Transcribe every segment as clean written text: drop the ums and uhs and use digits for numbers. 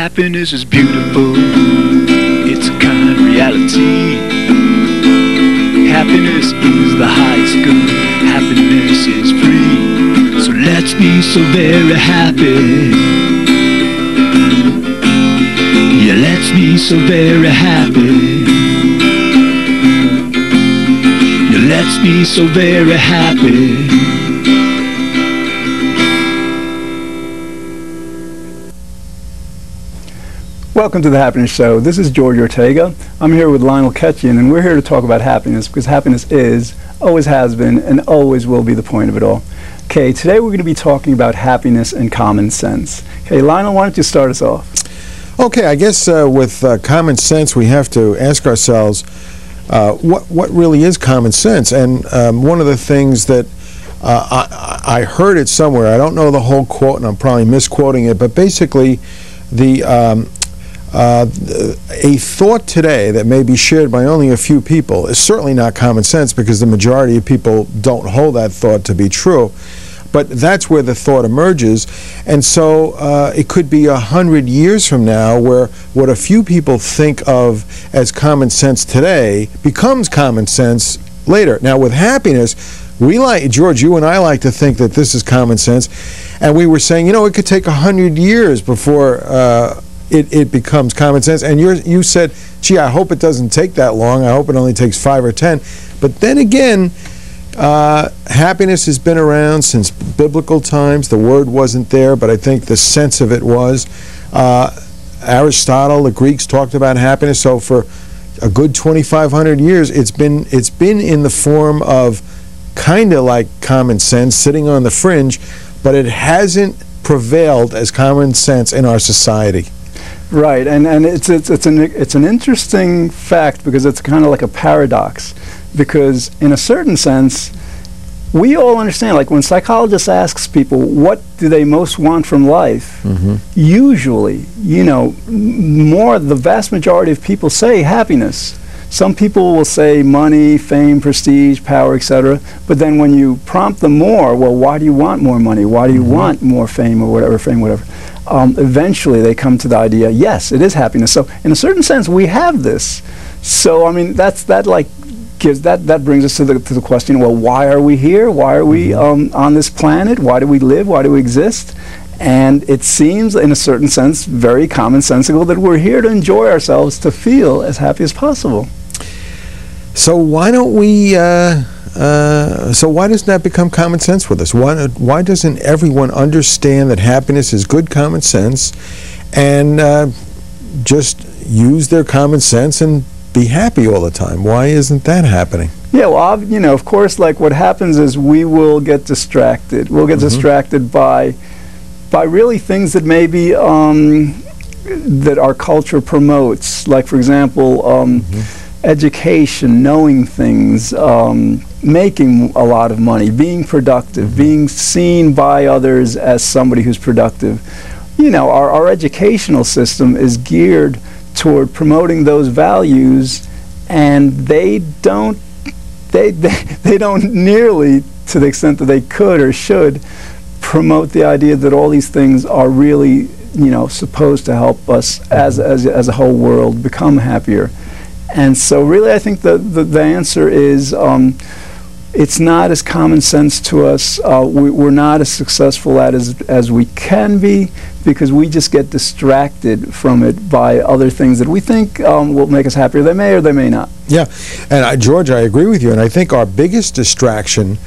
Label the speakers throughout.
Speaker 1: Happiness is beautiful, it's a kind reality. Happiness is the highest good, happiness is free. So let's be so very happy. Yeah, let's be so very happy. Yeah, let's be so very happy.
Speaker 2: Welcome to the Happiness Show. This is George Ortega. I'm here with Lionel Ketchian, and we're here to talk about happiness because happiness is, always has been, and always will be the point of it all. Okay, today we're going to be talking about happiness and common sense. Okay, Lionel, why don't you start us off?
Speaker 3: Okay, I guess with common sense, we have to ask ourselves what really is common sense. And one of the things that I heard it somewhere, I don't know the whole quote, and I'm probably misquoting it, but basically a thought today that may be shared by only a few people is certainly not common sense because the majority of people don't hold that thought to be true. But that's where the thought emerges, and so it could be 100 years from now where what a few people think of as common sense today becomes common sense later. Now with happiness, we like, George, you and I like to think that this is common sense, and we were saying, you know, it could take 100 years before it becomes common sense, and you said, gee, I hope it doesn't take that long. I hope it only takes 5 or 10. But then again, happiness has been around since biblical times. The word wasn't there, but I think the sense of it was. Aristotle, the Greeks, talked about happiness. So for a good 2,500 years, it's been in the form of kind of like common sense, sitting on the fringe, but it hasn't prevailed as common sense in our society.
Speaker 2: Right, and it's an interesting fact because it's kind of like a paradox, because in a certain sense, we all understand, like when psychologists ask people what do they most want from life, usually, you know, the vast majority of people say happiness. Some people will say money, fame, prestige, power, etc. But then when you prompt them more, well, why do you want more money? Why do you want more fame or whatever, eventually they come to the idea, yes, it is happiness. So in a certain sense, we have this. So I mean, that brings us to the question, well, why are we here? Why are we on this planet? Why do we live? Why do we exist? And it seems, in a certain sense, very commonsensical that we're here to enjoy ourselves, to feel as happy as possible.
Speaker 3: So why don't we? So why doesn't that become common sense with us? Why doesn't everyone understand that happiness is good common sense, and just use their common sense and be happy all the time? Why isn't that happening?
Speaker 2: Yeah, well, you know, of course, like what happens is we will get distracted. We'll get distracted by really things that maybe that our culture promotes. Like, for example, education, knowing things, making a lot of money, being productive, being seen by others as somebody who's productive. You know, our educational system is geared toward promoting those values, and they don't nearly, to the extent that they could or should, promote the idea that all these things are really, you know, supposed to help us as a whole world become happier. And so really I think the answer is it's not as common sense to us. We're not as successful at it as we can be, because we just get distracted from it by other things that we think will make us happier. They may or they may not.
Speaker 3: Yeah, and George, I agree with you, and I think our biggest distraction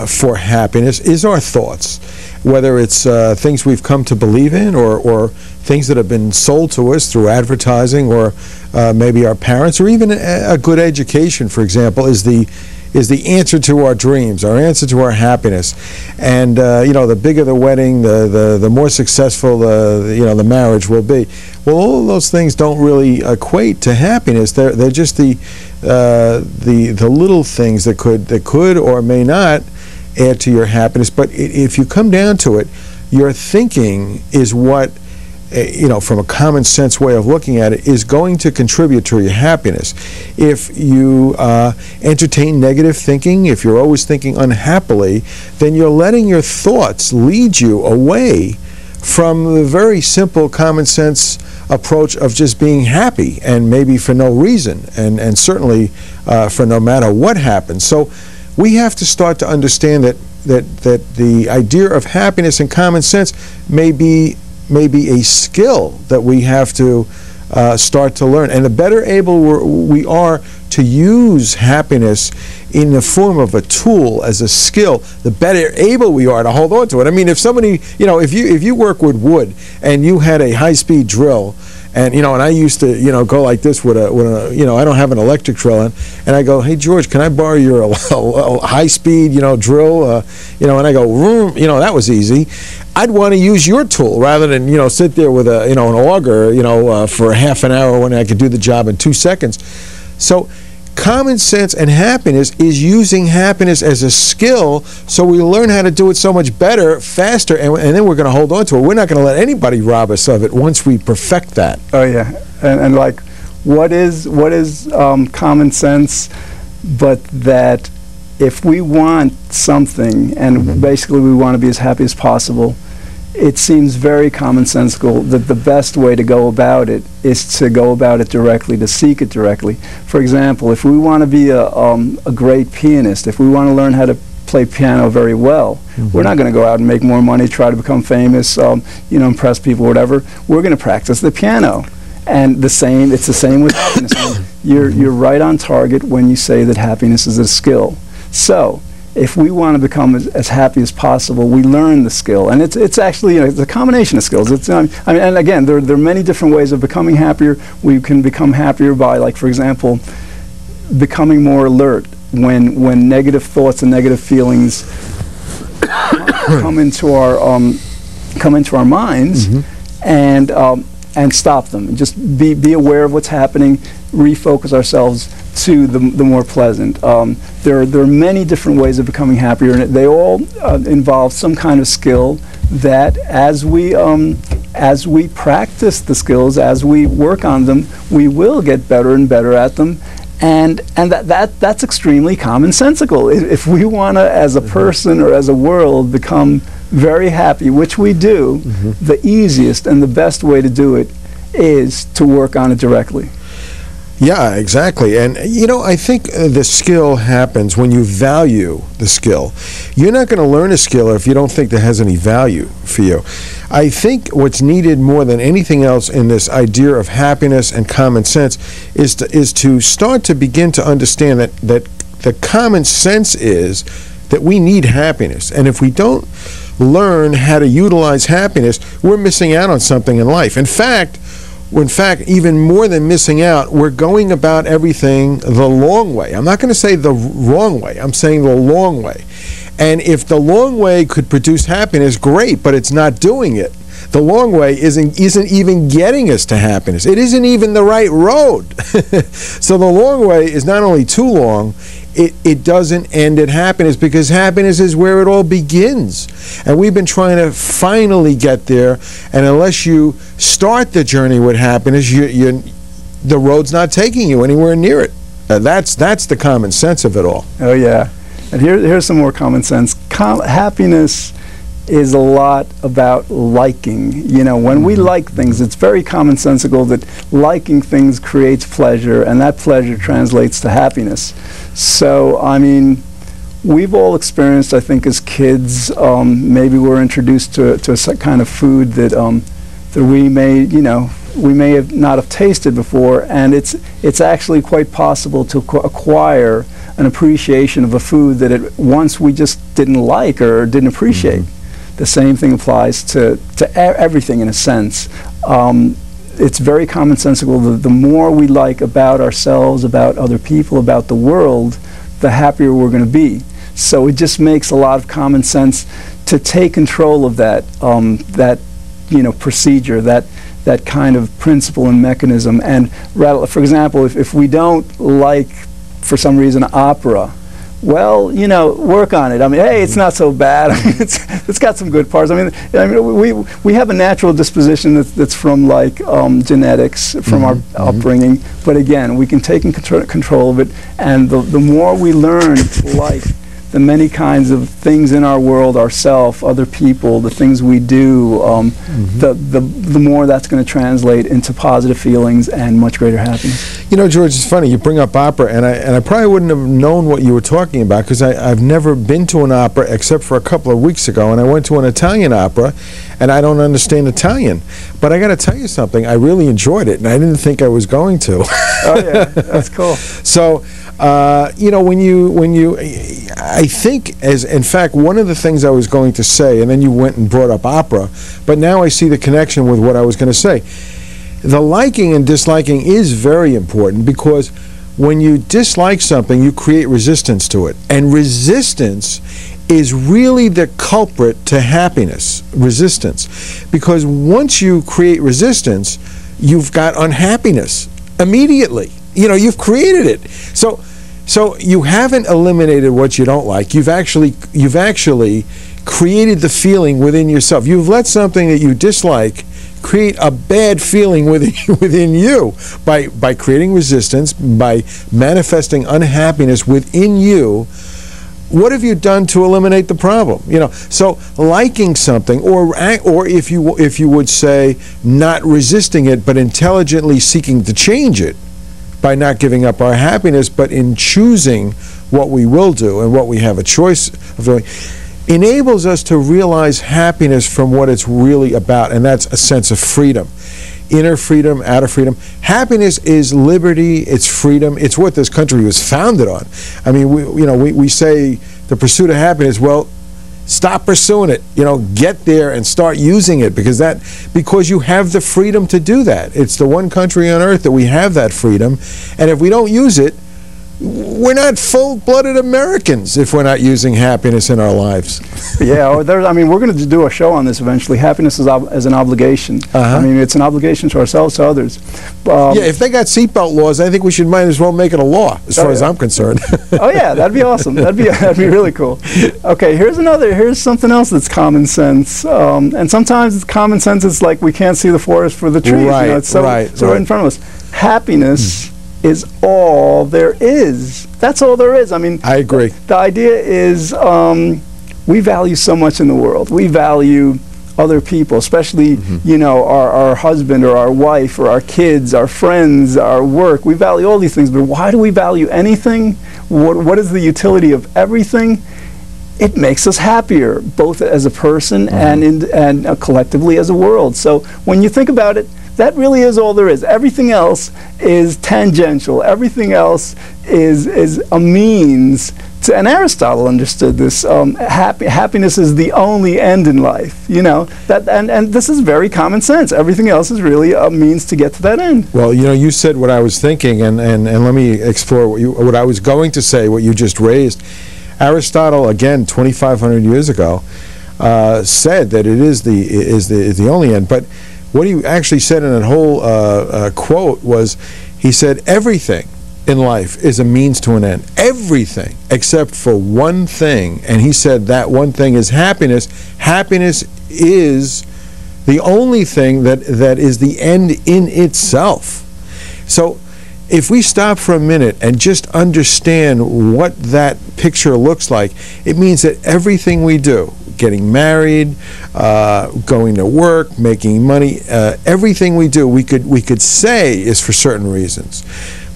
Speaker 3: for happiness is our thoughts, whether it's things we've come to believe in or things that have been sold to us through advertising, or maybe our parents, or even a good education, for example, is the answer to our dreams, our answer to our happiness. And you know, the bigger the wedding, the more successful the marriage will be. Well, all of those things don't really equate to happiness. They're just the little things that could or may not add to your happiness. But if you come down to it, your thinking is what, you know, from a common sense way of looking at it, is going to contribute to your happiness. If you entertain negative thinking, if you're always thinking unhappily, then you're letting your thoughts lead you away from the very simple common sense approach of just being happy, and maybe for no reason, and certainly for no matter what happens. So we have to start to understand that the idea of happiness and common sense may be a skill that we have to start to learn. And the better able we are to use happiness in the form of a tool as a skill, the better able we are to hold on to it. I mean, if somebody, if you work with wood and you had a high-speed drill, and and I used to go like this with a I don't have an electric drill, and I go, hey George, can I borrow your high-speed drill? And I go, that was easy. I'd want to use your tool rather than sit there with an auger for half an hour when I could do the job in 2 seconds. So common sense and happiness is using happiness as a skill, so we learn how to do it so much better, faster, and then we're going to hold on to it. We're not going to let anybody rob us of it once we perfect that.
Speaker 2: Oh yeah, and like, what is common sense, but that if we want something, and basically we want to be as happy as possible, it seems very commonsensical that the best way to go about it is to go about it directly, to seek it directly. For example, if we want to be a great pianist, if we want to learn how to play piano very well, we're not going to go out and make more money, try to become famous, impress people, whatever. We're going to practice the piano. And it's the same with happiness. You're right on target when you say that happiness is a skill. So if we want to become as happy as possible, we learn the skill, and it's actually it's a combination of skills. It's and again, there are many different ways of becoming happier. We can become happier by, like, for example, becoming more alert when negative thoughts and negative feelings come into our minds, and stop them, and just be aware of what's happening, refocus ourselves to the more pleasant. There are many different ways of becoming happier, and they all involve some kind of skill that as we practice the skills, as we work on them, we will get better and better at them. And that's extremely commonsensical. If we want to, as a person or as a world, become very happy, which we do, the easiest and the best way to do it is to work on it directly.
Speaker 3: Yeah, exactly. And I think the skill happens when you value the skill. You're not going to learn a skill if you don't think that has any value for you. I think what's needed more than anything else in this idea of happiness and common sense is to start to begin to understand that the common sense is that we need happiness. And if we don't learn how to utilize happiness, we're missing out on something in life. In fact, even more than missing out, we're going about everything the long way. I'm not going to say the wrong way. I'm saying the long way. And if the long way could produce happiness, great, but it's not doing it. The long way isn't even getting us to happiness. It isn't even the right road. So the long way is not only too long, it doesn't end at happiness, because happiness is where it all begins. And we've been trying to finally get there, and unless you start the journey with happiness, the road's not taking you anywhere near it. That's the common sense of it all.
Speaker 2: Oh yeah. And here's some more common sense. Happiness is a lot about liking. When we like things, it's very commonsensical that liking things creates pleasure, and that pleasure translates to happiness. So, we've all experienced, I think, as kids, maybe we're introduced to a kind of food that we may have not have tasted before, and it's actually quite possible to acquire an appreciation of a food that once we just didn't like or didn't appreciate. The same thing applies to everything, in a sense. It's very commonsensical. The more we like about ourselves, about other people, about the world, the happier we're going to be. So it just makes a lot of common sense to take control of that procedure, that kind of principle and mechanism. And for example, if we don't like, for some reason, opera, well, work on it. Hey, it's not so bad. It's got some good parts. We have a natural disposition that's from genetics, from our upbringing. But again, we can take control of it, and the more we learn to like the many kinds of things in our world, ourself, other people, the things we do, the more that's going to translate into positive feelings and much greater happiness.
Speaker 3: You know, George, it's funny, you bring up opera, and I probably wouldn't have known what you were talking about, because I've never been to an opera except for a couple of weeks ago, and I went to an Italian opera, and I don't understand Italian. But I got to tell you something, I really enjoyed it, and I didn't think I was going to.
Speaker 2: Oh yeah, that's cool.
Speaker 3: So, you know, I think, in fact, one of the things I was going to say, and then you went and brought up opera, but now I see the connection with what I was going to say. The liking and disliking is very important, because when you dislike something, you create resistance to it. And resistance is really the culprit to happiness, resistance. Because once you create resistance, you've got unhappiness immediately. You know, you've created it. So you haven't eliminated what you don't like. You've actually created the feeling within yourself. You've let something that you dislike create a bad feeling within you by creating resistance, by manifesting unhappiness within you. What have you done to eliminate the problem? You know, so liking something, or if you would say, not resisting it, but intelligently seeking to change it by not giving up our happiness, but in choosing what we will do and what we have a choice of doing, enables us to realize happiness from what it's really about, and that's a sense of freedom. Inner freedom, outer freedom. Happiness is liberty, it's freedom, it's what this country was founded on. I mean, we say the pursuit of happiness, well, stop pursuing it, you know, get there and start using it, because you have the freedom to do that. It's the one country on earth that we have that freedom, and if we don't use it, we're not full-blooded Americans if we're not using happiness in our lives.
Speaker 2: Yeah, I mean, we're going to do a show on this eventually. Happiness is an obligation. I mean, it's an obligation to ourselves, to others.
Speaker 3: Yeah, if they got seatbelt laws, I think we might as well make it a law, as far as I'm concerned.
Speaker 2: Oh yeah, that'd be awesome. That'd be really cool. Okay, here's something else that's common sense. And sometimes common sense is like we can't see the forest for the trees.
Speaker 3: Right,
Speaker 2: you know, it's so right in front of us. Happiness is all there is. That's all there is. I mean, I agree. The idea is we value so much in the world. We value other people, especially you know, our husband or our wife or our kids, our friends, our work. We value all these things, but why do we value anything? What is the utility of everything? It makes us happier, both as a person and collectively as a world. So when you think about it, that really is all there is. Everything else is tangential. Everything else is a means to, and Aristotle understood this. Happiness is the only end in life. You know that, and this is very common sense. Everything else is really a means to get to that end.
Speaker 3: Well, you know, you said what I was thinking, and let me explore what I was going to say. What you just raised. Aristotle, again, 2,500 years ago, said that it is the only end. But what he actually said in that whole quote was, he said, everything in life is a means to an end. Everything except for one thing. And he said that one thing is happiness. Happiness is the only thing that is the end in itself. So if we stop for a minute and just understand what that picture looks like, it means that everything we do, getting married, going to work, making money, everything we do, we could say is for certain reasons.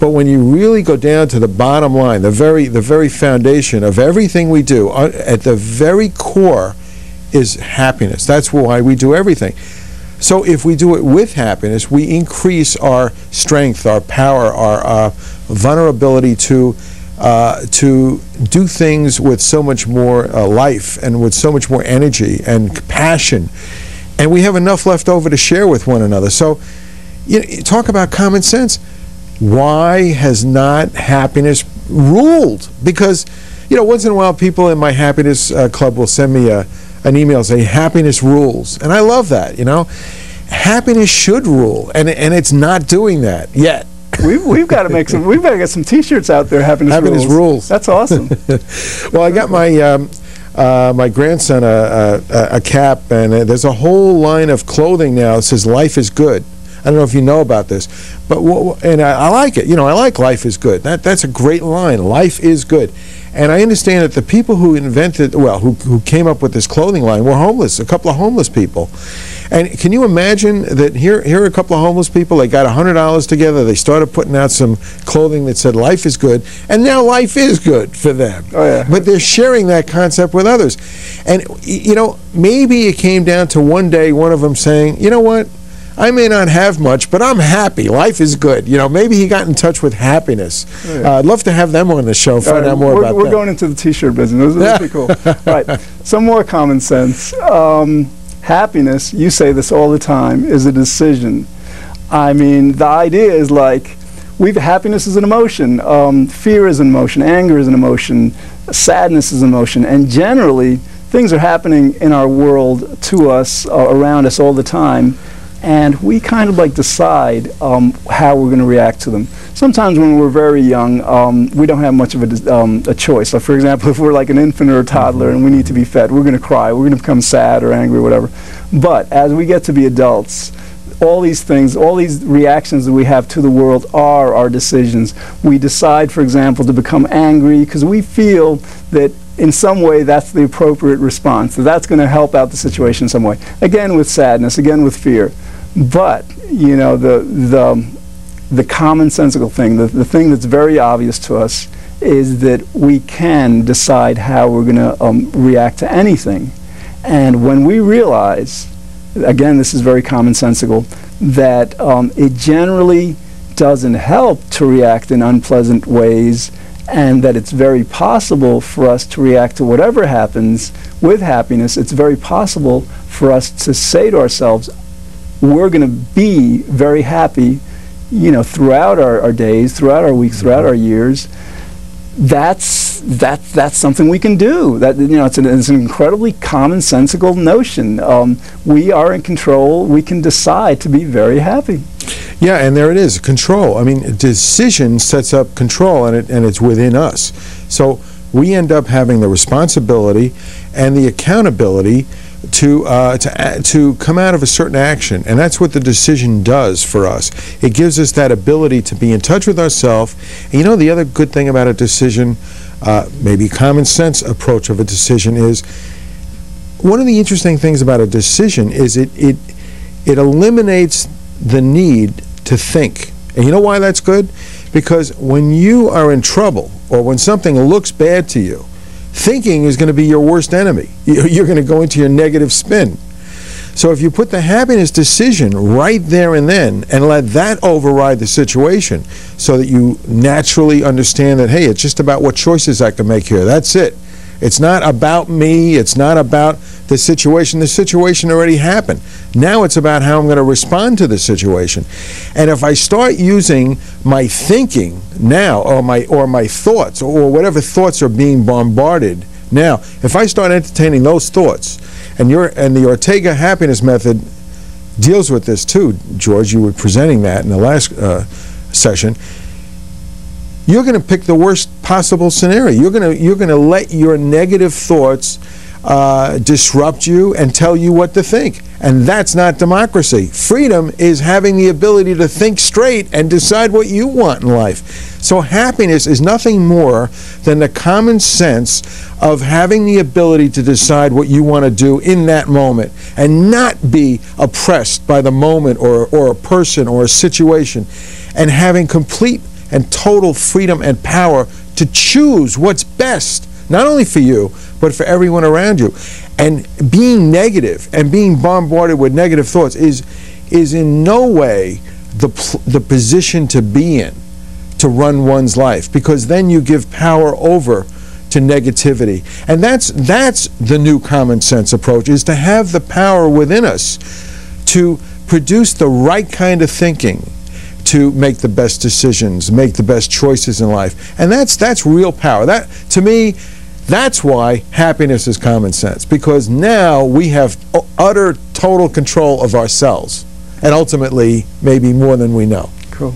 Speaker 3: But when you really go down to the bottom line, the very foundation of everything we do, at the very core is happiness. That's why we do everything. So if we do it with happiness, we increase our strength, our power, our vulnerability to do things with so much more life and with so much more energy and passion. And we have enough left over to share with one another. So you know, talk about common sense. Why has not happiness ruled? Because, you know, once in a while people in my happiness club will send me an email saying happiness rules, and I love that. You know, happiness should rule, and it's not doing that yet.
Speaker 2: We've got to make some. We've got to get some T-shirts out there. Happiness rules. That's awesome.
Speaker 3: Well, I got my grandson a cap, and there's a whole line of clothing now that says "Life is good." I don't know if you know about this, but and I like it. I like life is good. That's a great line. Life is good. And I understand that the people who invented, who came up with this clothing line were homeless, a couple of homeless people. And can you imagine that here are a couple of homeless people, they got $100 together, they started putting out some clothing that said life is good, and now life is good for them.
Speaker 2: Oh, yeah.
Speaker 3: But they're sharing that concept with others. And, maybe it came down to one day one of them saying, you know what? I may not have much, but I'm happy. Life is good. Maybe he got in touch with happiness. Oh, yeah. I'd love to have them on the show, find out more about that.
Speaker 2: We're going into the T-shirt business. This is pretty cool. Right. Some more common sense. Happiness, you say this all the time, is a decision. I mean, the idea is like, happiness is an emotion. Fear is an emotion. Anger is an emotion. Sadness is an emotion. And generally, things are happening in our world to us, around us all the time. And we kind of like decide how we're going to react to them. Sometimes when we're very young, we don't have much of a choice. So for example, if we're like an infant or a toddler and we need to be fed, we're going to cry, we're going to become sad or angry or whatever. But as we get to be adults, all these things, all these reactions that we have to the world are our decisions. We decide, for example, to become angry because we feel that in some way that's the appropriate response. So that's going to help out the situation in some way. Again with sadness, again with fear. But, the commonsensical thing, the thing that's very obvious to us is that we can decide how we're going to react to anything. And when we realize, again, this is very commonsensical, that it generally doesn't help to react in unpleasant ways, and that it's very possible for us to react to whatever happens with happiness, it's very possible for us to say to ourselves, we're going to be very happy, throughout our days, throughout our weeks, throughout our years. That's something we can do. It's an incredibly commonsensical notion. We are in control. We can decide to be very happy.
Speaker 3: Yeah, and there it is, control. I mean, decision sets up control, and it's within us. So we end up having the responsibility and the accountability to come out of a certain action, and that's what the decision does for us. It gives us that ability to be in touch with ourselves. And the other good thing about a decision, maybe common sense approach of a decision, is one of the interesting things about a decision is it eliminates the need to think. And you know why that's good? Because when you are in trouble or when something looks bad to you, thinking is going to be your worst enemy. You're going to go into your negative spin. So if you put the happiness decision right there and then and let that override the situation so that you naturally understand that, hey, it's just about what choices I can make here. That's it. It's not about me. It's not about the situation. The situation already happened. Now it's about how I'm going to respond to the situation. And if I start using my thinking now, or my thoughts, or whatever thoughts are being bombarded now, if I start entertaining those thoughts, and the Ortega happiness method deals with this too, George, you were presenting that in the last session. You're going to pick the worst possible scenario. You're going to let your negative thoughts disrupt you and tell you what to think. And that's not democracy. Freedom is having the ability to think straight and decide what you want in life. So happiness is nothing more than the common sense of having the ability to decide what you want to do in that moment and not be oppressed by the moment or a person or a situation, and having complete and total freedom and power to choose what's best, not only for you, but for everyone around you. And being negative and being bombarded with negative thoughts is in no way the position to be in to run one's life, because then you give power over to negativity. And that's the new common sense approach, is to have the power within us to produce the right kind of thinking, to make the best decisions, make the best choices in life. And that's real power. That, to me, that's why happiness is common sense, because now we have utter, total control of ourselves, and ultimately, maybe more than we know.
Speaker 2: Cool.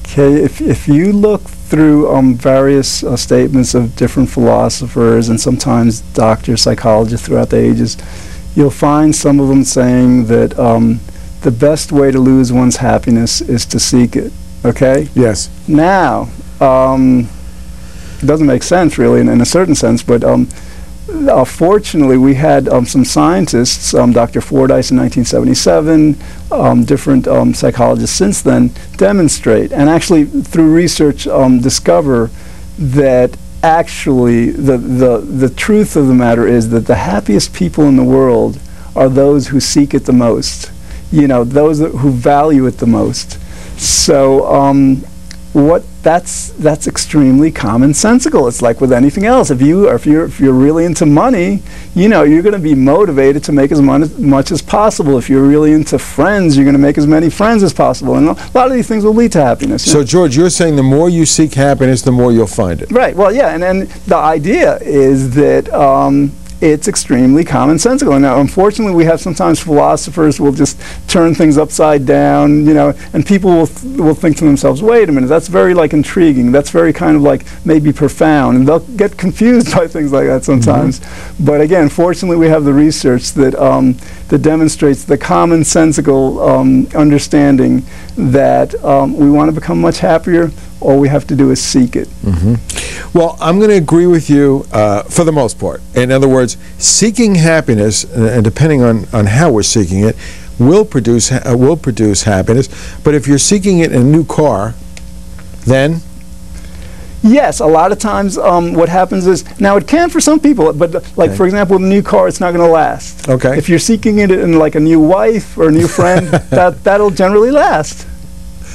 Speaker 2: Okay, if you look through various statements of different philosophers and sometimes doctors, psychologists throughout the ages, you'll find some of them saying that the best way to lose one's happiness is to seek it. Okay?
Speaker 3: Yes.
Speaker 2: Now, it doesn't make sense really in a certain sense, but fortunately we had some scientists, Dr. Fordyce in 1977, different psychologists since then, demonstrate and actually through research discover that actually the truth of the matter is that the happiest people in the world are those who seek it the most, you know, those who value it the most. So that's extremely commonsensical. It's like with anything else. If you're really into money, you know, you're going to be motivated to make as much as possible. If you're really into friends, you're going to make as many friends as possible. And a lot of these things will lead to happiness.
Speaker 3: So, George, you're saying the more you seek happiness, the more you'll find it.
Speaker 2: Right. Well, yeah, and the idea is that it's extremely commonsensical. And now, unfortunately, we have sometimes philosophers will just turn things upside down, you know, and people will think to themselves, wait a minute, that's very, like, intriguing. That's very kind of, like, maybe profound. And they'll get confused by things like that sometimes. Mm-hmm. But again, fortunately, we have the research that that demonstrates the commonsensical understanding that we want to become much happier. All we have to do is seek it.
Speaker 3: Mm-hmm. Well, I'm going to agree with you for the most part. In other words, seeking happiness, and depending on how we're seeking it, will produce happiness. But if you're seeking it in a new car, then?
Speaker 2: Yes, a lot of times what happens is, now it can for some people, but like for example, with a new car, it's not going to last.
Speaker 3: Okay.
Speaker 2: If you're seeking it in like a new wife or a new friend, that'll generally last.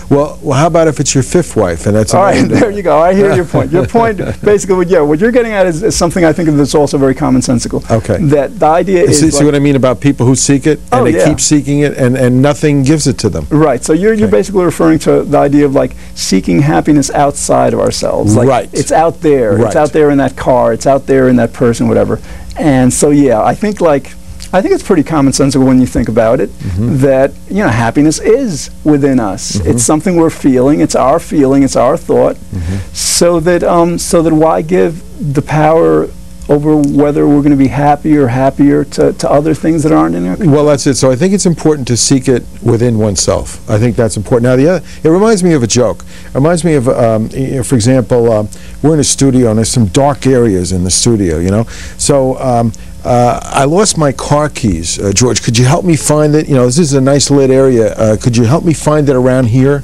Speaker 3: Well, how about if it's your fifth wife and that's
Speaker 2: all right? There you go. I hear your point. Your point, basically, yeah, what you're getting at is something I think that's also very commonsensical.
Speaker 3: Okay.
Speaker 2: That the idea is.
Speaker 3: See what I mean about people who seek it and they keep seeking it and nothing gives it to them.
Speaker 2: Right. So you're basically referring to the idea of like seeking happiness outside of ourselves. Like
Speaker 3: right.
Speaker 2: It's out there.
Speaker 3: Right.
Speaker 2: It's out there in that car. It's out there in that person, whatever. And so yeah, I think it's pretty commonsensical when you think about it, that, you know, happiness is within us. It's something we're feeling. It's our feeling. It's our thought. So that why give the power over whether we're going to be happy or happier to other things that aren't in our control?
Speaker 3: Well, that's it. So I think it's important to seek it within oneself. I think that's important. Now, it reminds me of a joke. It reminds me of, for example, we're in a studio and there's some dark areas in the studio, you know. So I lost my car keys. George, could you help me find it? You know, this is a nice lit area. Could you help me find it around here?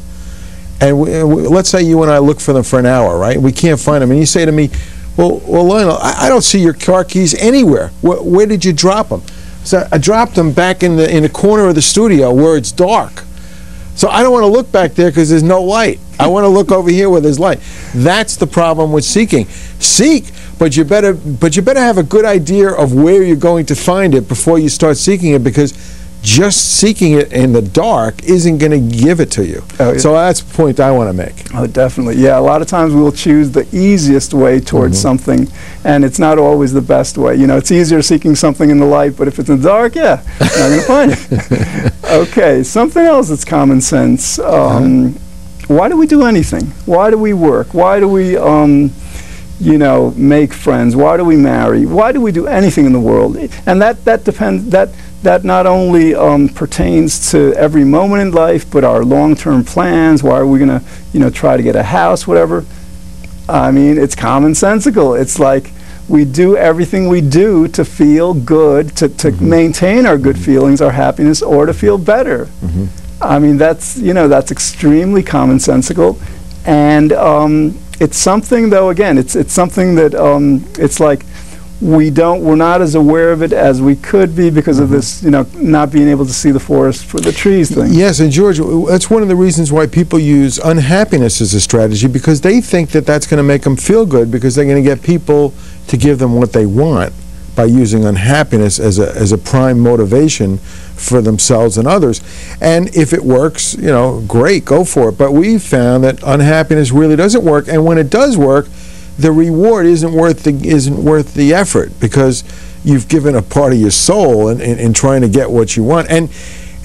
Speaker 3: And let's say you and I look for them for an hour, right? We can't find them. And you say to me, well, Lionel, I don't see your car keys anywhere. Where did you drop them? So I dropped them back in the corner of the studio where it's dark. So I don't want to look back there because there's no light. I want to look over here where there's light. That's the problem with seeking. Seek, but you better have a good idea of where you're going to find it before you start seeking it, because just seeking it in the dark isn't going to give it to you. Oh, yeah. So that's the point I want to make.
Speaker 2: Oh, definitely. Yeah, a lot of times we'll choose the easiest way towards something, and it's not always the best way. You know, it's easier seeking something in the light, but if it's in the dark, yeah, not going to find it. Okay, something else that's common sense. Why do we do anything? Why do we work? Why do we, you know, make friends? Why do we marry? Why do we do anything in the world? And that depends. That not only pertains to every moment in life, but our long-term plans. Why are we going to, you know, try to get a house, whatever? I mean, it's commonsensical. It's like we do everything we do to feel good, to maintain our good feelings, our happiness, or to feel better. I mean, that's extremely commonsensical, and it's something, though. Again, it's something that it's like we're not as aware of it as we could be because of this, you know, not being able to see the forest for the trees thing.
Speaker 3: Yes, and George, that's one of the reasons why people use unhappiness as a strategy, because they think that that's going to make them feel good, because they're going to get people to give them what they want by using unhappiness as a prime motivation for themselves and others. And if it works, you know, great, go for it. But we've found that unhappiness really doesn't work, and when it does work, the reward isn't worth the effort, because you've given a part of your soul in trying to get what you want, and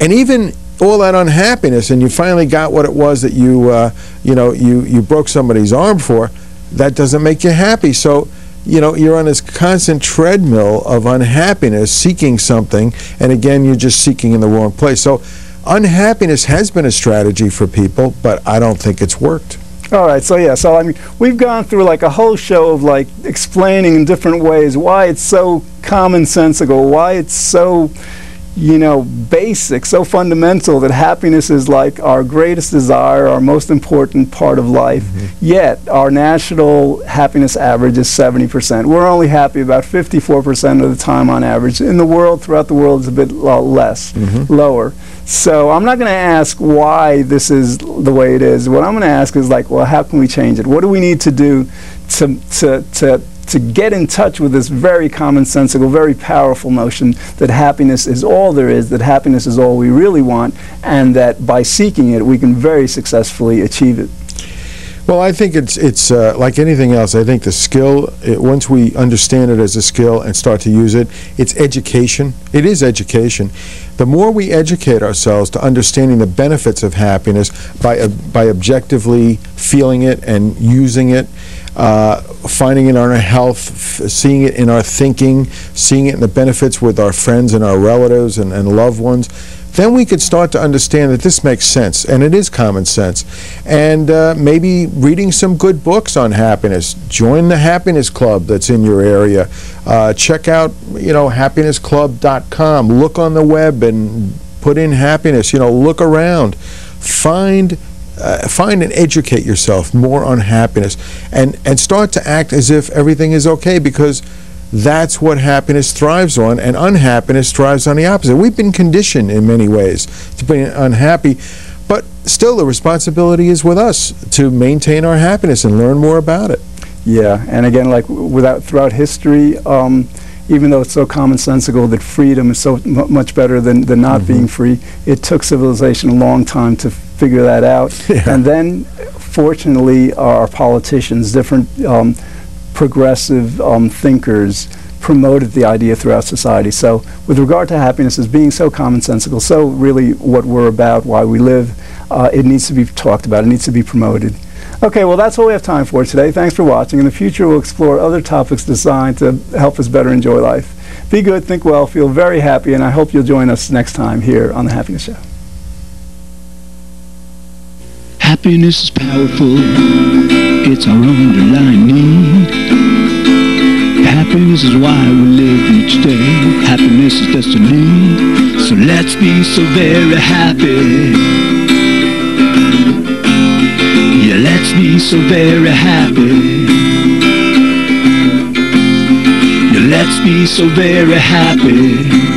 Speaker 3: even all that unhappiness, and you finally got what it was that you broke somebody's arm for, that doesn't make you happy. So, you know, you're on this constant treadmill of unhappiness, seeking something, and again, you're just seeking in the wrong place. So unhappiness has been a strategy for people, but I don't think it's worked.
Speaker 2: All right, so yeah, so I mean, we've gone through like a whole show of like explaining in different ways why it's so commonsensical, why it's so, you know, basic, so fundamental that happiness is like our greatest desire, our most important part of life. Yet our national happiness average is 70%. We're only happy about 54% of the time on average. In the world, throughout the world, it's a bit less, lower. So I'm not going to ask why this is the way it is. What I'm going to ask is like, well, how can we change it? What do we need to do to get in touch with this very commonsensical, very powerful notion that happiness is all there is, that happiness is all we really want, and that by seeking it, we can very successfully achieve it?
Speaker 3: Well, I think it's like anything else. I think the skill, once we understand it as a skill and start to use it, it's education. It is education. The more we educate ourselves to understanding the benefits of happiness by objectively feeling it and using it, finding it in our health, seeing it in our thinking, seeing it in the benefits with our friends and our relatives and loved ones, then we could start to understand that this makes sense, and it is common sense. And maybe reading some good books on happiness. Join the Happiness Club that's in your area. Check out, you know, happinessclub.com. Look on the web and put in happiness. You know, look around. Find and educate yourself more on happiness, and start to act as if everything is okay, because that's what happiness thrives on, and unhappiness thrives on the opposite. We've been conditioned in many ways to be unhappy, but still the responsibility is with us to maintain our happiness and learn more about it.
Speaker 2: Yeah, and again, like throughout history, even though it's so commonsensical that freedom is so much better than not being free, it took civilization a long time to figure that out. And then, fortunately, our politicians, different progressive thinkers, promoted the idea throughout society. So with regard to happiness as being so commonsensical, so really what we're about, why we live, it needs to be talked about, it needs to be promoted. Okay, well, that's all we have time for today. Thanks for watching. In the future, we'll explore other topics designed to help us better enjoy life. Be good, think well, feel very happy, and I hope you'll join us next time here on The Happiness Show.
Speaker 1: Happiness is powerful, it's our underlying need. Happiness is why we live each day. Happiness is destiny, so let's be so very happy. Yeah, let's be so very happy. Yeah, let's be so very happy.